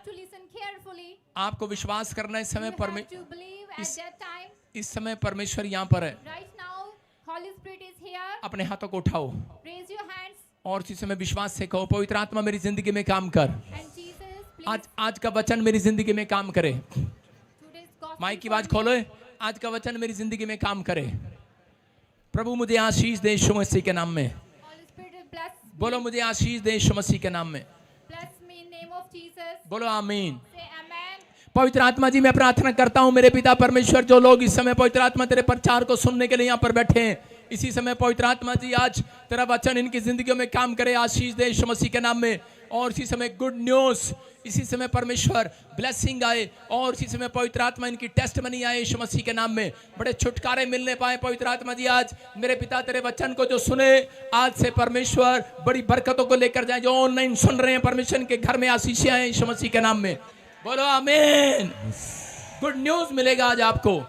to listen carefully. आपको विश्वास करना इस समय You have to believe at इस- that time. इस समय परमेश्वर यहाँ पर है। Right now, Holy Spirit is here. अपने हाथों को उठाओ Raise your hands और इस समय विश्वास से कहो, पवित्र आत्मा मेरी जिंदगी में काम कर। and Jesus, please. आज का वचन मेरी जिंदगी में काम करे। Today's gospel. माइक की for आवाज me. खोलो, आज का वचन मेरी जिंदगी में काम करे। प्रभु मुझे आशीष दे यीशु मसीह के नाम में। Holy Spirit, bless. बोलो मुझे आशीष दे यीशु मसीह के नाम में। Bless me in name of Jesus. बोलो आमीन। Say amen. पवित्र आत्मा जी मैं प्रार्थना करता हूँ मेरे पिता परमेश्वर, जो लोग इस समय पवित्र आत्मा तेरे प्रचार को सुनने के लिए यहाँ पर बैठे हैं, इसी समय पवित्र आत्मा जी आज तेरा वचन इनकी जिंदगियों में काम करे। आशीष दे यीशु मसीह के नाम में। और इसी समय गुड न्यूज, इसी समय परमेश्वर ब्लेसिंग आए और इसी समय पवित्र आत्मा इनकी टेस्ट बनी आए यीशु मसीह के नाम में। बड़े छुटकारे मिलने पाए पवित्र आत्मा जी। आज मेरे पिता तेरे वचन को जो सुने, आज से परमेश्वर बड़ी बरकतों को लेकर जाए। जो ऑनलाइन सुन रहे हैं, परमेश्वर के घर में आशीषें आए यीशु मसीह के नाम में। बोलो आमीन। गुड न्यूज मिलेगा आज आपको।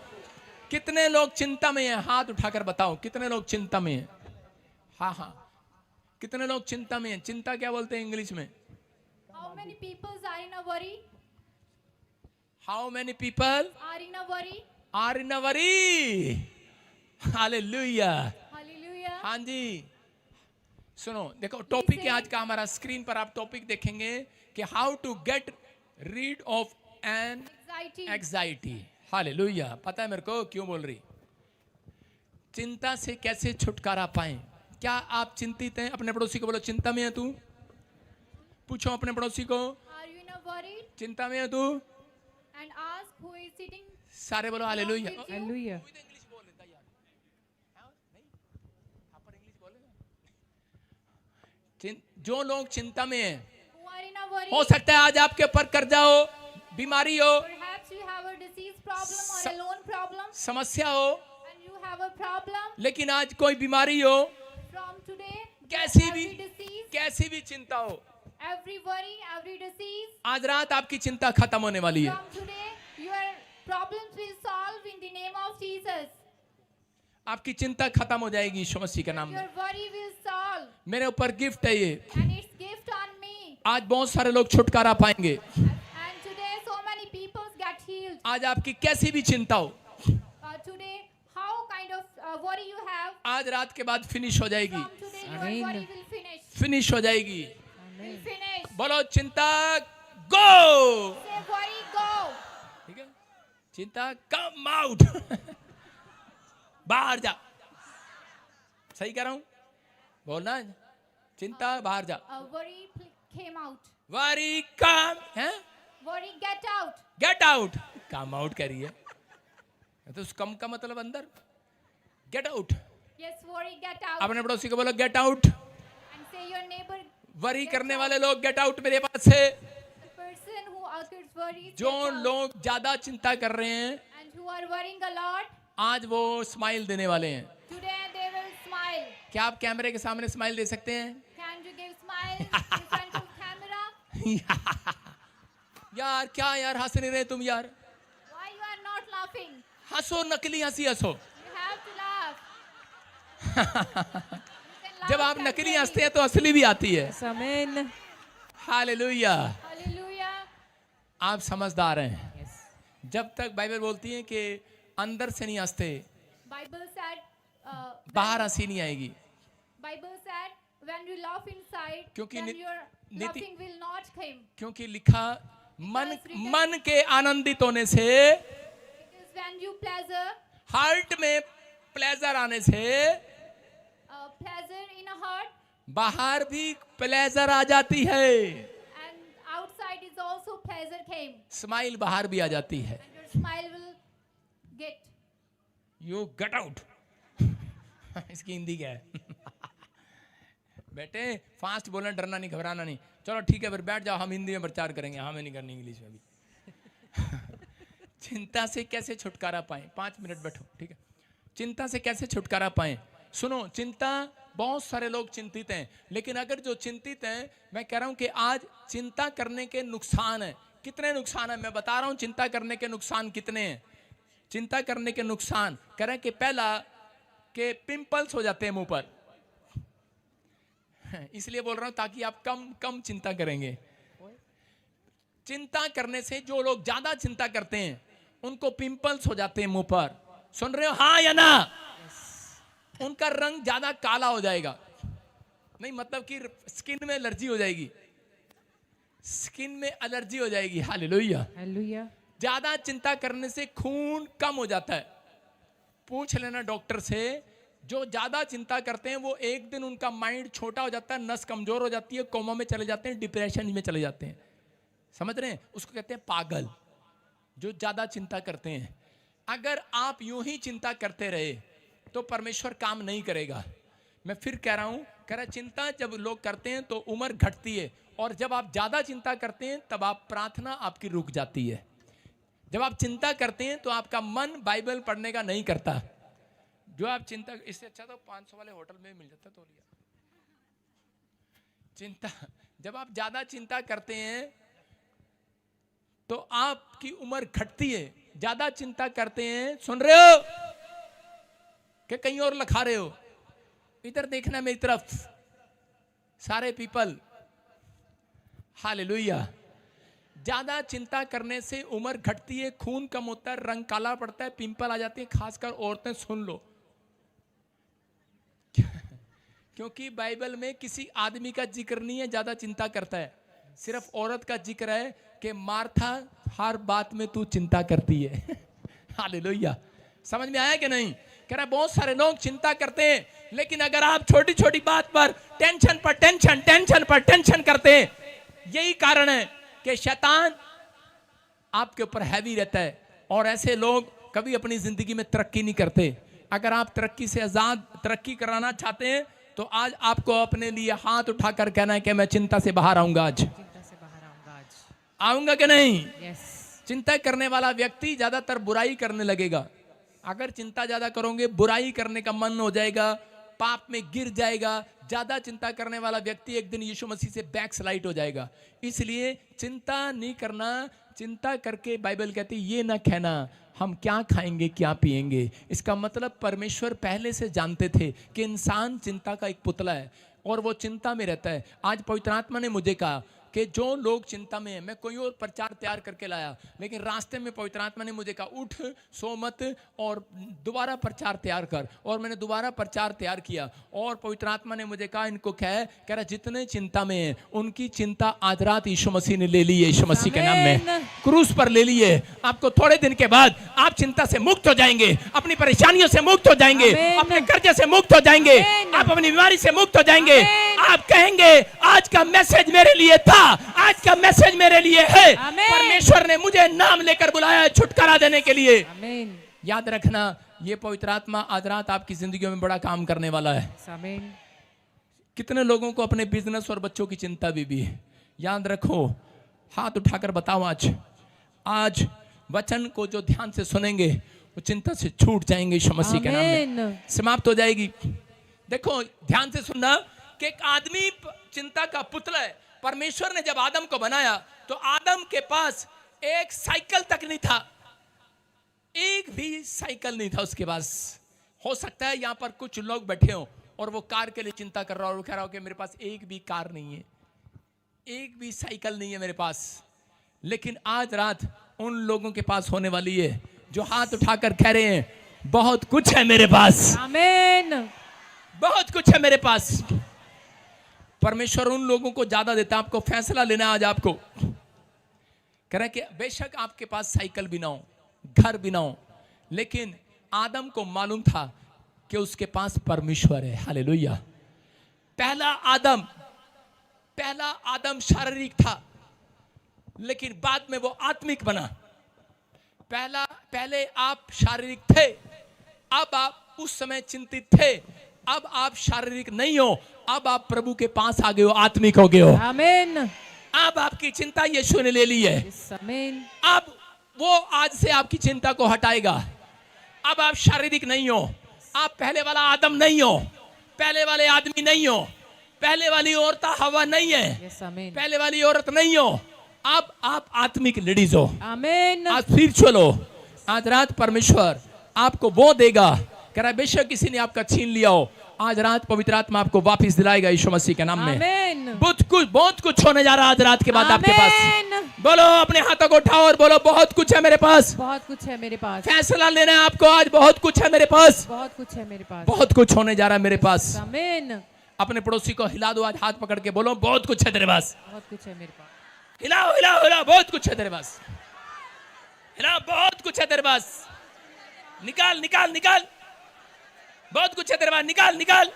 कितने लोग चिंता में हैं? हाथ उठाकर बताओ कितने लोग चिंता में हैं। हाँ हाँ, कितने लोग चिंता में हैं? चिंता क्या बोलते हैं इंग्लिश में? How many people are in a worry? How many people Are in a worry? Are in a worry? Hallelujah. Hallelujah. हाँ जी, सुनो, देखो टॉपिक है आज का हमारा। स्क्रीन पर आप टॉपिक देखेंगे कि how to get rid of an Anxiety. Anxiety. Hallelujah. पता है मेरे को क्यों बोल रही? चिंता से कैसे छुटकारा पाएं। क्या आप चिंतित हैं? अपने पड़ोसी को बोलो चिंता में है तू। पूछो अपने पड़ोसी को, Are you in a worry? चिंता में है तू? And ask who is sitting. सारे बोलो हालेलुया। with you. Hallelujah. जो लोग चिंता में हैं, Who are in a worry? हो सकता है आज आपके ऊपर कर्जा हो, बीमारी हो, Perhaps you have a disease problem or Sa- a loan problem, समस्या हो, and you have a problem. लेकिन आज कोई बीमारी हो, From today, कैसी भी every disease, कैसी भी चिंता हो, every worry, every disease, आज रात आपकी चिंता खत्म होने वाली है। from today, your problems will solve in the name of Jesus. आपकी चिंता खत्म हो जाएगी यीशु मसीह के नाम में। Your worry will solve, मेरे ऊपर गिफ्ट है ये। and it's gift on me. आज बहुत सारे लोग छुटकारा पाएंगे। And today, so many people get healed. आज आपकी कैसी भी चिंता हो, Today, how kind of worry you have, आज रात के बाद फिनिश हो जाएगी। from today, your Amen. worry will finish. Finish हो जाएगी। Will finish. बोलो चिंता गो। Say worry, go. ठीक है, चिंता कम आउट। बाहर जा। सही कह रहा हूं? बोलना, चिंता बाहर जा। Worry came out. वरी कम है, Worry, get out. Get out. Come out करिए तो उस कम का मतलब अंदर। Get out. Yes, worry, get out. अपने पड़ोसी को बोलो get out. And say your neighbor, worry करने वाले लोग गेट आउट मेरे पास से। the person who occurs worries, जो get out. लोग ज्यादा चिंता कर रहे हैं, And who are worrying a lot, आज वो स्माइल देने वाले हैं। today they will smile. क्या आप कैमरे के सामने स्माइल दे सकते हैं? Can you give smile in front of camera? यार क्या यार, हंस नहीं रहे तुम यार? Why you are not laughing? हंसो, नकली हंसी हंसो। You have to laugh. You can जब laugh आप नकली temporarily. हंसते हैं तो असली भी आती है। Yes, amen. हालेलुया। Hallelujah. आप समझदार हैं। Yes. जब तक बाइबल बोलती है कि अंदर से नहीं हंसते, Bible said, बाहर हंसी नहीं आएगी। Bible said, when you laugh inside, क्योंकि then नि- your नीति- laughing will not come. क्योंकि लिखा मन के आनंदित होने से, Because when you pleasure, heart में प्लेजर आने से pleasure in a heart, बाहर भी प्लेजर आ जाती है। and outside is also pleasure came, smile बाहर भी आ जाती है। and your smile will get. You get out. इसकी हिंदी क्या है? बेटे फास्ट बोलना, डरना नहीं, घबराना नहीं। चलो ठीक है, फिर बैठ जाओ, हम हिंदी में प्रचार करेंगे। हमें नहीं करनी इंग्लिश में भी। चिंता से कैसे छुटकारा पाएं? 5 मिनट बैठो, ठीक है। चिंता से कैसे छुटकारा पाएं? सुनो, चिंता, बहुत सारे लोग चिंतित हैं, लेकिन अगर जो चिंतित हैं, मैं कह रहा हूं कि आज चिंता करने के नुकसान है। कितने नुकसान है मैं बता रहा हूं। चिंता करने के नुकसान कितने हैं? चिंता करने के नुकसान कह रहे हैं कि पहला कि पिंपल्स हो जाते हैं मुंह पर। इसलिए बोल रहा हूं ताकि आप कम चिंता करेंगे। चिंता करने से जो लोग ज्यादा चिंता करते हैं उनको पिंपल्स हो जाते हैं मुंह पर। सुन रहे हो, हाँ या ना? उनका रंग ज्यादा काला हो जाएगा, नहीं मतलब कि स्किन में एलर्जी हो जाएगी, स्किन में एलर्जी हो जाएगी। Hallelujah, hallelujah. ज्यादा चिंता करने से खून कम हो जाता है। पूछ लेना डॉक्टर से, जो ज्यादा चिंता करते हैं वो एक दिन उनका माइंड छोटा हो जाता है, नस कमजोर हो जाती है, कोमा में चले जाते हैं, डिप्रेशन में चले जाते हैं। समझ रहे हैं? उसको कहते हैं पागल, जो ज्यादा चिंता करते हैं। अगर आप यूं ही चिंता करते रहे तो परमेश्वर काम नहीं करेगा। मैं फिर कह रहा हूं, कह रहा चिंता जब लोग करते हैं तो उम्र घटती है, और जब आप ज्यादा चिंता करते हैं तब आप प्रार्थना आपकी रुक जाती है। जब आप चिंता करते हैं तो आपका मन बाइबल पढ़ने का नहीं करता। जो आप चिंता, इससे अच्छा तो 500 वाले होटल में मिल जाता तो लिया। चिंता, जब आप ज्यादा चिंता करते हैं तो आपकी उम्र घटती है। ज्यादा चिंता करते हैं, सुन रहे हो कि कहीं और लखा रहे हो? इधर देखना मेरी तरफ, सारे पीपल। हालेलुया। ज्यादा चिंता करने से उम्र घटती है, खून कम होता है, रंग काला पड़ता है, पिंपल आ जाते हैं, खासकर औरतें। सुन लो, क्योंकि बाइबल में किसी आदमी का जिक्र नहीं है ज्यादा चिंता करता है, सिर्फ औरत का जिक्र है कि मार्था हर बात में तू चिंता करती है। हालेलुया। समझ में आया कि नहीं? कह रहा बहुत सारे लोग चिंता करते हैं, लेकिन अगर आप छोटी छोटी बात पर टेंशन पर टेंशन, टेंशन पर टेंशन करते हैं, यही कारण है कि शैतान आपके ऊपर हैवी रहता है, और ऐसे लोग कभी अपनी जिंदगी में तरक्की नहीं करते। अगर आप तरक्की से आजाद तरक्की कराना चाहते हैं तो आज आपको अपने लिए हाथ उठाकर कहना है कि मैं चिंता से बाहर आऊंगा। आज चिंता से बाहर आऊंगा, आज आऊंगा कि नहीं? यस। चिंता करने वाला व्यक्ति ज्यादातर बुराई करने लगेगा। अगर चिंता ज्यादा करोगे, बुराई करने का मन हो जाएगा, पाप में गिर जाएगा। ज्यादा चिंता करने वाला व्यक्ति एक दिन यीशु मसीह से बैकस्लाइड हो जाएगा। इसलिए चिंता नहीं करना। चिंता करके बाइबल कहती है ये ना कहना हम क्या खाएंगे क्या पिएंगे। इसका मतलब परमेश्वर पहले से जानते थे कि इंसान चिंता का एक पुतला है और वो चिंता में रहता है। आज पवित्र आत्मा ने मुझे कहा कि जो लोग चिंता में हैं, मैं कोई और प्रचार तैयार करके लाया, लेकिन रास्ते में पवित्र आत्मा ने मुझे कहा उठ, सो मत और दोबारा प्रचार तैयार कर। और मैंने दोबारा प्रचार तैयार किया, और पवित्र आत्मा ने मुझे कहा इनको कह रहा जितने चिंता में हैं उनकी चिंता आज रात यीशु मसीह ने ले ली है। यीशु मसीह के नाम में क्रूस पर ले ली है। आपको थोड़े दिन के बाद आप चिंता से मुक्त हो जाएंगे, अपनी परेशानियों से मुक्त हो जाएंगे, अपने कर्जे से मुक्त हो जाएंगे, आप अपनी बीमारी से मुक्त हो जाएंगे। आप कहेंगे आज का मैसेज मेरे लिए था, आज का मैसेज मेरे लिए है। परमेश्वर ने मुझे नाम लेकर बुलाया है छुटकारा देने के लिए। आमीन। याद रखना, ये पवित्र आत्मा आज रात आपकी जिंदगी में बड़ा काम करने वाला है। आमीन। कितने लोगों को अपने बिजनेस और बच्चों की चिंता भी है? याद रखो, हाथ उठाकर बताओ आज वचन को जो ध्यान से सुनेंगे वो चिंता से छूट जाएंगे। यीशु मसीह के नाम में समाप्त हो जाएगी। देखो ध्यान से सुनना कि एक आदमी चिंता का पुतला है। परमेश्वर ने जब आदम को बनाया तो आदम के पास एक साइकिल तक नहीं था, एक भी साइकिल नहीं था उसके पास। हो सकता है यहां पर कुछ लोग बैठे हो और वो कार के लिए चिंता कर रहा हो और कह रहा हो कि मेरे पास एक भी कार नहीं है, एक भी साइकिल नहीं है मेरे पास। लेकिन आज रात उन लोगों के पास होने वाली है जो हाथ उठाकर कह रहे हैं बहुत कुछ है मेरे पास। आमीन। बहुत कुछ है मेरे पास। परमेश्वर उन लोगों को ज्यादा देता है। आपको फैसला लेना है आज। आपको कह रहे हैं कि बेशक आपके पास साइकिल भी ना हो, घर भी ना हो, लेकिन आदम को मालूम था कि उसके पास परमेश्वर है। हालेलुया। पहला आदम शारीरिक था, लेकिन बाद में वो आत्मिक बना। पहले आप शारीरिक थे, अब आप उस समय चिंतित थे, अब आप शारीरिक नहीं हो, अब आप प्रभु के पास आ गए हो, आत्मिक हो गए हो। आमीन। अब आपकी चिंता यीशु ने ले ली है। आमीन। अब वो आज से आपकी चिंता को हटाएगा। अब आप शारीरिक नहीं हो, आप पहले वाला आदम नहीं हो, पहले वाले आदमी नहीं हो, पहले वाली औरत हवा नहीं है, पहले वाली औरत नहीं हो। अब आप आत्मिक लेडीज हो। आमीन। आज स्पिरिचुअल हो। आज रात परमेश्वर आपको वो देगा। कह रहा बेशक किसी ने आपका छीन लिया हो, आज रात पवित्र आत्मा आपको वापस दिलाएगा यीशु मसीह के नाम में। आमीन। बहुत कुछ होने जा रहा है आज रात के बाद आपके पास। आमीन। बोलो, अपने हाथों को उठाओ और बोलो, बहुत कुछ है मेरे पास। बहुत कुछ है मेरे पास। फैसला लेना है आपको आज, बहुत कुछ है मेरे पास। बहुत कुछ है मेरे पास। बहुत कुछ होने जा रहा है मेरे पास। आमीन। अपने पड़ोसी को हिला दो आज, हाथ पकड़ के बोलो, बहुत कुछ है तेरे पास। बहुत कुछ है मेरे पास। हिलाओ हिलाओ हिलाओ, बहुत कुछ है तेरे पास। हिलाओ, बहुत कुछ है तेरे पास। निकाल निकाल निकाल, बहुत कुछ है तेरे पास। निकाल निकाल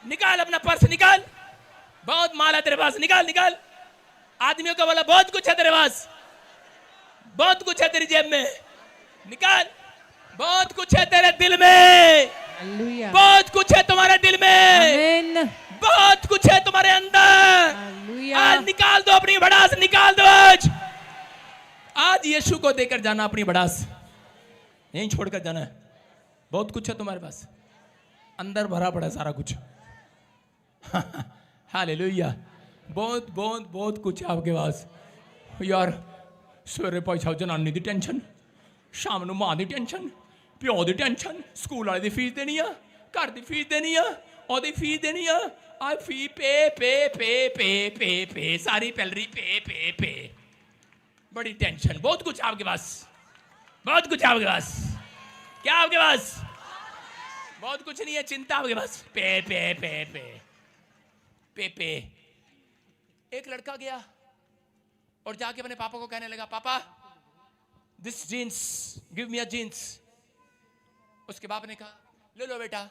निकाल, अपना पर्स निकाल, बहुत माल है तेरे पास। निकाल निकाल। आदमियों को बोला, बहुत कुछ है तेरे पास, बहुत कुछ है तेरी जेब में। निकाल, बहुत कुछ है तेरे दिल में। हालेलुया। बहुत कुछ है तुम्हारे दिल में। आमीन। बहुत कुछ है तुम्हारे अंदर। हालेलुया। आज निकाल दो अपनी भड़ास, निकाल दो आज। आज यीशु को देकर जाना अपनी भड़ास, यहीं छोड़कर जाना है। बहुत कुछ है तुम्हारे पास, अंदर भरा पड़ा है सारा कुछ। हालेलुया। बहुत बहुत बहुत कुछ है आपके पास यार। सवेरे पैसा जनानी दी टेंशन, शाम ਨੂੰ मां दी टेंशन, प्यो दी टेंशन, स्कूल वाले दी फीस देनी है, घर दी फीस देनी है, ओदी फीस देनी है। आ फी पे पे पे पे पे पे सारी पैलरी पे पे पे। बड़ी टेंशन। बहुत कुछ आपके पास, बहुत कुछ आपके पास। क्या आपके पास? बहुत कुछ नहीं है, चिंता आपके पास। पे पे पे पे पे पे। एक लड़का गया और जाके अपने पापा को कहने लगा, पापा this jeans, give me a jeans. उसके बाप ने कहा, ले लो बेटा।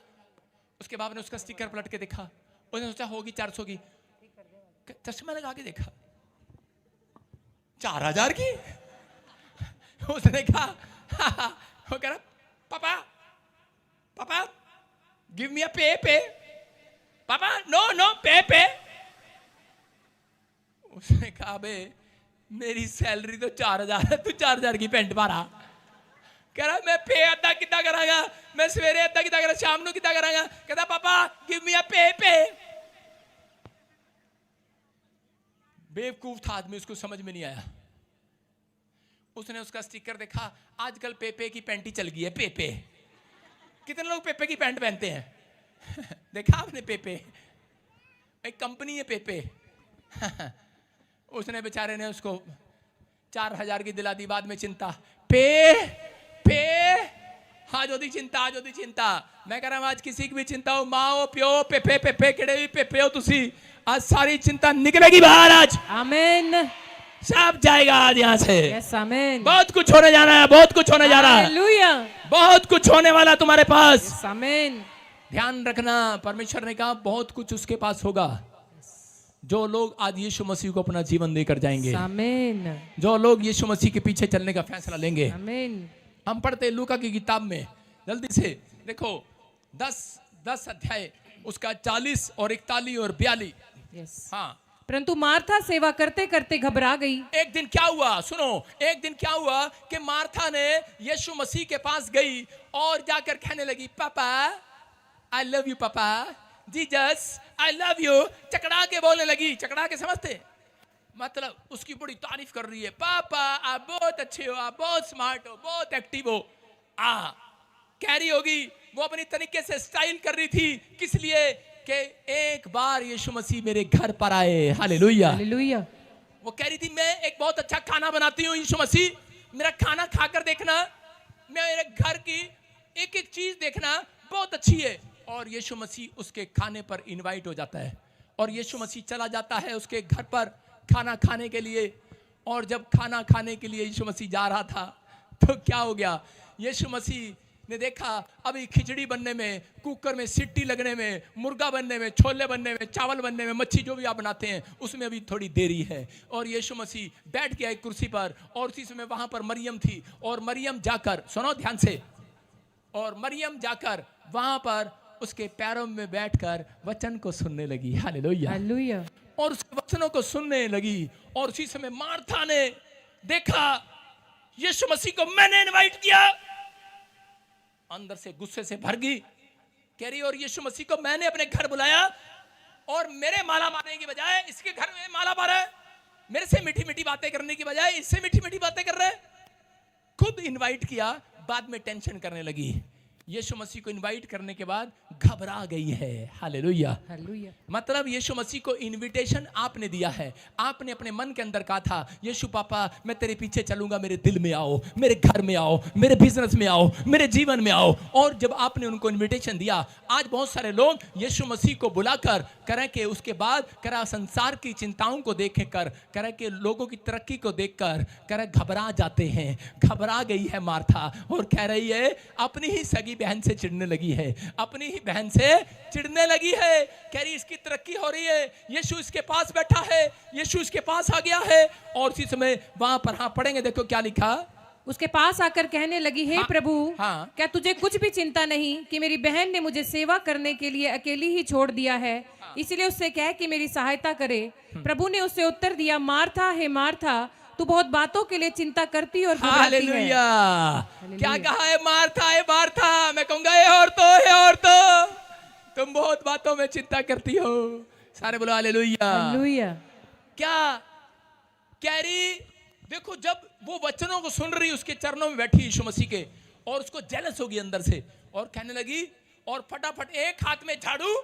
उसके बाप ने उसका स्टिकर पलट के देखा, उसने सोचा होगी 400 की। चश्मा लगा के देखा, 4000 की। उसने कहा, वो कह रहा, पापा पापा गिव मी अ पे पे। पापा नो नो पे पे। उसने कहा, बे मेरी सैलरी तो 4000 है, तू 4000 की पेंट मारा। कह रहा, मैं पे अद्धा कितना करांगा, मैं सवेरे अद्धा कितना करा, शाम ਨੂੰ कितना करांगा। कहता, पापा गिव मी अ पे पे। बेवकूफ था आदमी, उसको समझ में नहीं आया। उसने उसका स्टिकर देखा, आजकल पेपे की पैंट ही चल गई है। पेपे, कितने लोग पेपे की पैंट पहनते हैं? देखा आपने पेपे? एक कंपनी है पेपे। उसने बेचारे ने उसको 4000 की दिला दी, बाद में चिंता। पे पे आज होती चिंता, आज होती चिंता। मैं कह रहा हूं आज किसी की भी चिंता हो, माँ हो, प्यो, पेपे पेपे केड़े भी पेपे हो तुसी, आज सारी चिंता निकलेगी बाहर आज। आमीन। सब जाएगा आज यहाँ से। यस आमीन। बहुत कुछ होने जा रहा है, बहुत कुछ होने जा रहा है। हालेलुया। बहुत कुछ होने वाला तुम्हारे पास। यस आमीन। ध्यान रखना, परमेश्वर ने कहा बहुत कुछ उसके पास होगा। जो लोग आज यीशु मसीह को अपना जीवन देकर जाएंगे, आमीन। जो लोग यीशु मसीह के पीछे चलने का फैसला लेंगे। आमीन। हम पढ़ते लूका की किताब में, जल्दी से देखो 10 अध्याय, उसका 40 और 41 और 42। यस। हाँ, परंतु मार्था सेवा करते करते घबरा गई। एक दिन क्या हुआ सुनो, एक दिन क्या हुआ कि मार्था ने यीशु मसीह के पास गई और जाकर कहने लगी, पापा आई लव यू, पापा जीसस आई लव यू। चकड़ा के बोलने लगी। चकड़ा के समझते मतलब उसकी बड़ी तारीफ कर रही है। पापा आप बहुत अच्छे हो, आप बहुत स्मार्ट हो, बहुत एक्टिव हो। कह रही होगी, वो अपनी तरीके से स्टाइल कर रही थी। किस लिए? कि एक बार यीशु मसीह मेरे घर पर आए। Hallelujah, hallelujah. वो कह रही थी, मैं एक बहुत अच्छा खाना बनाती हूँ, यीशु मसीह मेरा खाना खाकर देखना, मेरे घर की एक एक चीज देखना बहुत अच्छी है। और यीशु मसीह उसके खाने पर इनवाइट हो जाता है और यीशु मसीह चला जाता है उसके घर पर खाना खाने के लिए। और जब खाना खाने के लिए यीशु मसीह जा रहा था तो क्या हो गया, यीशु मसीह ने देखा अभी खिचड़ी बनने में, कुकर में सीटी लगने में, मुर्गा बनने में, छोले बनने में, चावल बनने में, मच्छी जो भी आप बनाते हैं उसमें अभी थोड़ी देरी है। और यीशु मसीह बैठ गया एक कुर्सी पर और उसी समय वहां पर मरियम थी। और मरियम जाकर, सुनो ध्यान से, और मरियम जाकर वहां पर उसके पैरों में बैठकर वचन को सुनने लगी। Hallelujah, hallelujah. और उसके वचनों को सुनने लगी। और उसी समय मार्था ने देखा यीशु मसीह को मैंने इनवाइट किया, अंदर से गुस्से से भर गई। कह रही, और यीशु मसीह को मैंने अपने घर बुलाया और मेरे माला मारने की बजाय इसके घर में माला मारा है। मेरे से मीठी मीठी बातें करने की बजाय इससे मीठी मीठी बातें कर रहे हैं। खुद इनवाइट किया, बाद में टेंशन करने लगी। यीशु मसीह को इनवाइट करने के बाद घबरा गई है। हालेलुया। हालेलुया। मतलब यीशु मसीह को इनविटेशन आपने दिया है। आपने अपने मन के अंदर कहा था, यीशु पापा मैं तेरे पीछे चलूंगा, मेरे दिल में आओ, मेरे घर में आओ, मेरे बिजनेस में आओ, मेरे जीवन में आओ। और जब आपने उनको इनविटेशन दिया, आज बहुत सारे लोग यीशु मसीह को बुलाकर करें कि उसके बाद करा संसार की चिंताओं को देख कर, करें कि लोगों की तरक्की को देखकर करें घबरा जाते हैं। घबरा गई है मार्था और कह रही है, अपनी ही सगी बहन से चिढ़ने लगी है, अपनी ही बहन से चिढ़ने लगी है। कह रही इसकी तरक्की हो रही है, यीशु इसके पास बैठा है, यीशु इसके पास आ गया है। और उसी समय वहां पर हाँ पढ़ेंगे, देखो क्या लिखा। उसके पास आकर कहने लगी, हे हाँ, प्रभु, हाँ। क्या तुझे कुछ भी चिंता नहीं कि मेरी बहन ने मुझे सेवा करने के लिए अकेली ही छोड़ दिया है? इसलिए उससे कह कि मेरी सहायता करे। प्रभु ने उससे उत्तर दिया, मार्था हे मार्था, तू बहुत बातों के लिए चिंता करती और घबराती है। हालेलुया। क्या कहा है? मार्था है मार्था। मैं कहूंगा हे औरतों, तुम बहुत बातों में चिंता करती हो। सारे बोलो हालेलुया। हालेलुया। क्या कह रही? देखो, जब वो वचनों को सुन रही, उसके चरणों में बैठी यीशु मसीह के, और उसको जेलस होगी अंदर से, और कहने लगी, और फटाफट एक हाथ में झाड़ू,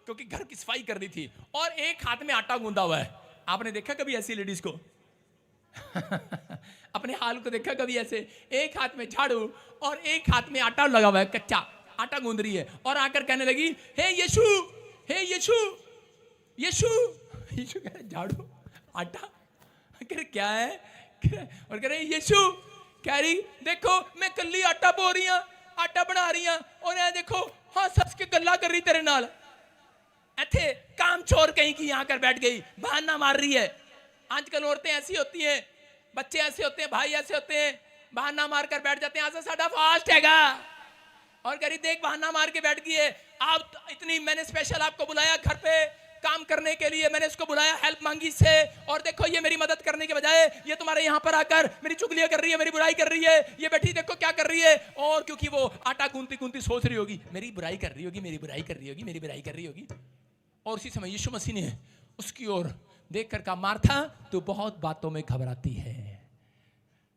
क्योंकि घर की सफाई कर रही थी, और एक हाथ में आटा गूंदा हुआ है। आपने देखा कभी ऐसी लेडीज को? अपने हाल को देखा कभी ऐसे? एक हाथ में झाड़ू और एक हाथ में आटा लगा हुआ है, कच्चा आटा गूंद रही है, और आकर कहने लगी, हे यीशु, हे यीशु, यीशु। यीशु कह रहे झाड़ू आटा, कह रहे क्या है? और कह रहे यीशु, कह रही देखो मैं कल्ली आटा बो रही हूं, आटा बना रही हूं, और यहां देखो हाँ सस के गल्ला कर रही तेरे नाल। ऐथे काम छोड़ कहीं की यहां कर बैठ गई, बहाना मार रही है। आजकल औरतें ऐसी होती हैं, बच्चे ऐसे होते हैं, भाई ऐसे होते हैं, बहाना मार कर बैठ जाते हैं, आज साडा फास्ट हैगा, और कह रही देख बहाना मार के बैठ गई है। आप इतनी, मैंने स्पेशल आपको बुलाया घर पे काम करने के लिए, मैंने इसको बुलाया हेल्प मांगी से, और देखो ये मेरी मदद करने के बजाय ये तुम्हारे यहाँ पर आकर मेरी चुगलियां कर रही है, मेरी बुराई कर रही है। ये बैठी देखो क्या कर रही है, और क्योंकि वो आटा गूंथती गूंथती सोच रही होगी, मेरी बुराई कर रही होगी, मेरी बुराई कर रही होगी, मेरी बुराई कर रही होगी। और उसी समय यीशु मसीह ने उसकी ओर देखकर कहा, मार्था तू बहुत बातों में घबराती है।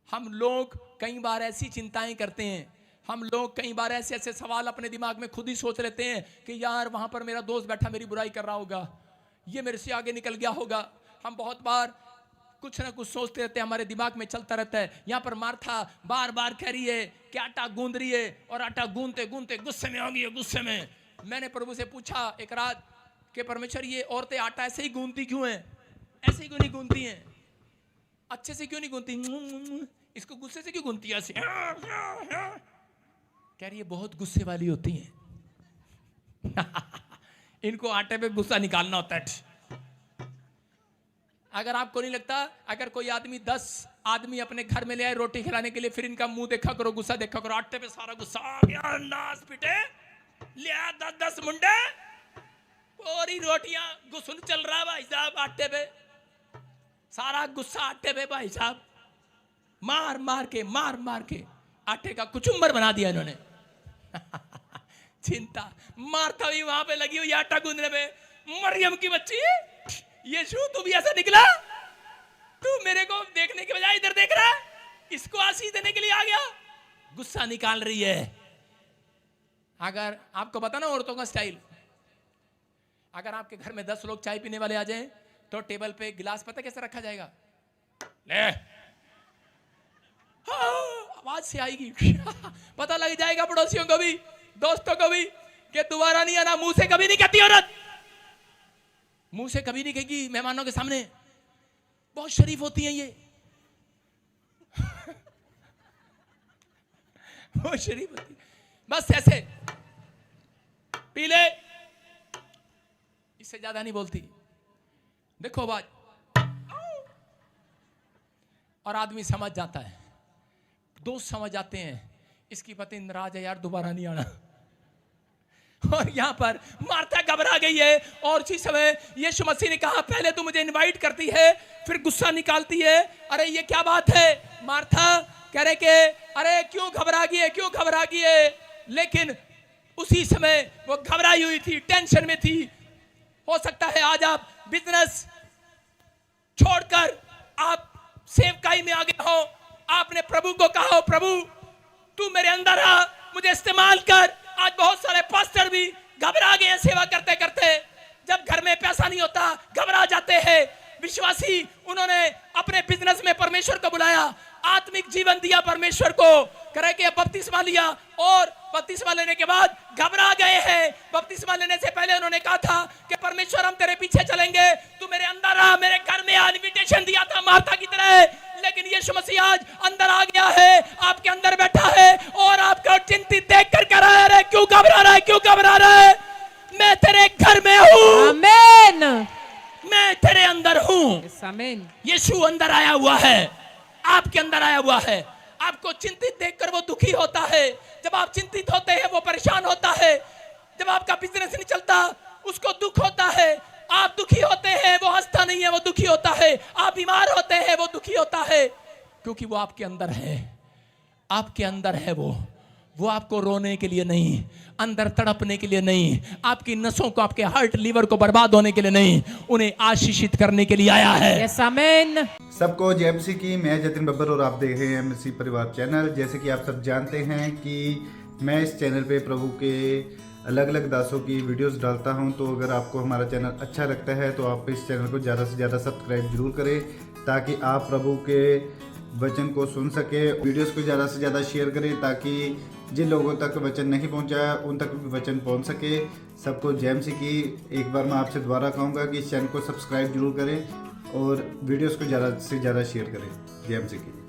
हम लोग कई बार ऐसी चिंताएं करते हैं, हम लोग कई बार ऐसे ऐसे सवाल अपने दिमाग में खुद ही सोच लेते हैं कि यार वहां पर मेरा दोस्त बैठा मेरी बुराई कर रहा होगा, ये मेरे से आगे निकल गया होगा। हम बहुत बार कुछ ना कुछ सोचते रहते हैं, हमारे दिमाग में चलता रहता है। यहाँ पर मार्था बार बार कह रही है कि आटा गूंद रही है, और आटा गूंदते गूंदते गुस्से में आ गई है, गुस्से में। मैंने प्रभु से पूछा एक रात कि परमेश्वर ये औरतें आटा ऐसे ही गूंदती क्यों हैं? ऐसे ही क्यों नहीं गूंदती हैं? अच्छे से क्यों नहीं गूंदती? इसको गुस्से से क्यों गूंदती है ऐसे? कह रही है बहुत गुस्से वाली होती हैं। इनको आटे पे गुस्सा निकालना होता है। अगर आपको नहीं लगता, अगर कोई आदमी 10 आदमी अपने घर में ले आए रोटी खिलाने के लिए, फिर इनका मुंह देखा करो, गुस्सा देखा करो, आटे पे सारा गुस्सा आ गया, नास पिटे, लिया 10 मुंडे, पूरी रोटियां गुस्सा चल रहा है भाई साहब, आटे पे सारा गुस्सा, आटे पे भाई साहब मार मार के आटे का कुचुम्बर बना दिया इन्होंने। चिंता। मार्था भी वहां पे लगी हुई आटा गूंदने में। मरियम की बच्ची, यीशु तू भी ऐसा निकला? तू मेरे को देखने के बजाय इधर देख रहा है, इसको आशीष देने के लिए आ गया, गुस्सा निकाल रही है। अगर आपको पता ना औरतों का स्टाइल, अगर आपके घर में 10 लोग चाय पीने वाले आ जाएं तो टेबल पे गिलास पता कैसे रखा जाएगा? ले आवाज से आएगी। पता लग जाएगा पड़ोसियों को भी, दोस्तों को भी, कि दोबारा नहीं आना। मुंह से कभी नहीं कहती औरत, मुंह से कभी नहीं कहेगी मेहमानों के सामने। बहुत शरीफ होती हैं ये। बहुत शरीफ होती, बस ऐसे पी ले, इससे ज्यादा नहीं बोलती। देखो बात, और आदमी समझ जाता है, दोस्त समझ जाते हैं, इसकी पति नाराज है यार, दोबारा नहीं आना। और यहां पर मार्था घबरा गई है, और उसी समय यीशु मसीह ने कहा, पहले तू मुझे इनवाइट करती है, फिर गुस्सा निकालती है। अरे ये क्या बात है? मार्था कह रहे कि अरे क्यों घबरा गई है, क्यों घबरा गई है? लेकिन उसी समय वो घबराई हुई थी, टेंशन में थी। हो सकता है आज आप बिजनेस छोड़कर आप सेवकाई में आ गए हो, आपने प्रभु को कहा हो, प्रभु तू मेरे अंदर आ, मुझे इस्तेमाल कर। आज बहुत सारे पास्टर भी घबरा गए सेवा करते करते, जब घर में पैसा नहीं होता घबरा जाते हैं। विश्वासी उन्होंने अपने बिजनेस में परमेश्वर को बुलाया, आत्मिक जीवन दिया परमेश्वर को, करे कि बपतिस्मा लिया और बपतिस्मा लेने के बाद घबरा गए हैं। बपतिस्मा लेने से पहले उन्होंने कहा था कि परमेश्वर हम तेरे पीछे चलेंगे, तू मेरे अंदर आ, मेरे घर में इनविटेशन दिया था मार्था की तरह। लेकिन यीशु मसीह आज अंदर आ गया है, आपके अंदर बैठा है और आपको चिंतित देख कर कह रहा है क्यों घबरा रहा है, क्यों घबरा रहा है? मैं तेरे घर में हूँ, आमीन, मैं तेरे अंदर हूँ। आमीन। यीशु अंदर आया हुआ है, आपके अंदर आया हुआ है। आपको चिंतित देखकर वो दुखी होता है। जब आप चिंतित होते हैं वो परेशान होता है। जब आपका बिजनेस नहीं चलता उसको दुख होता है। आप दुखी होते हैं वो हंसता नहीं है, वो दुखी होता है। आप बीमार होते हैं वो दुखी होता है, क्योंकि वो आपके अंदर है, आपके अंदर है। वो आपको रोने के लिए नहीं, अंदर तड़पने के लिए नहीं, आपकी नसों को, आपके हार्ट लीवर को बर्बाद होने के लिए नहीं, उन्हें आशीषित करने के लिए आया है। यस, आमीन। सबको जय मसीह की। मैं जतिन बब्बर और आप देख रहे हैं मसीह परिवार चैनल। जैसे कि आप सब जानते हैं कि मैं इस चैनल पे प्रभु के अलग अलग दासों की वीडियोस डालता हूं, तो अगर आपको हमारा चैनल अच्छा लगता है तो आप इस चैनल को ज़्यादा से ज़्यादा सब्सक्राइब जरूर करें, ताकि आप प्रभु के वचन को सुन सके। वीडियोस को ज़्यादा से ज़्यादा शेयर करें, ताकि जिन लोगों तक वचन नहीं पहुंचा उन तक भी वचन पहुंच सके। सबको जय मसीह की। एक बार मैं आपसे दोबारा कहूँगा कि इस चैनल को सब्सक्राइब जरूर करें और वीडियोस को ज़्यादा से ज़्यादा शेयर करें। जय मसीह की।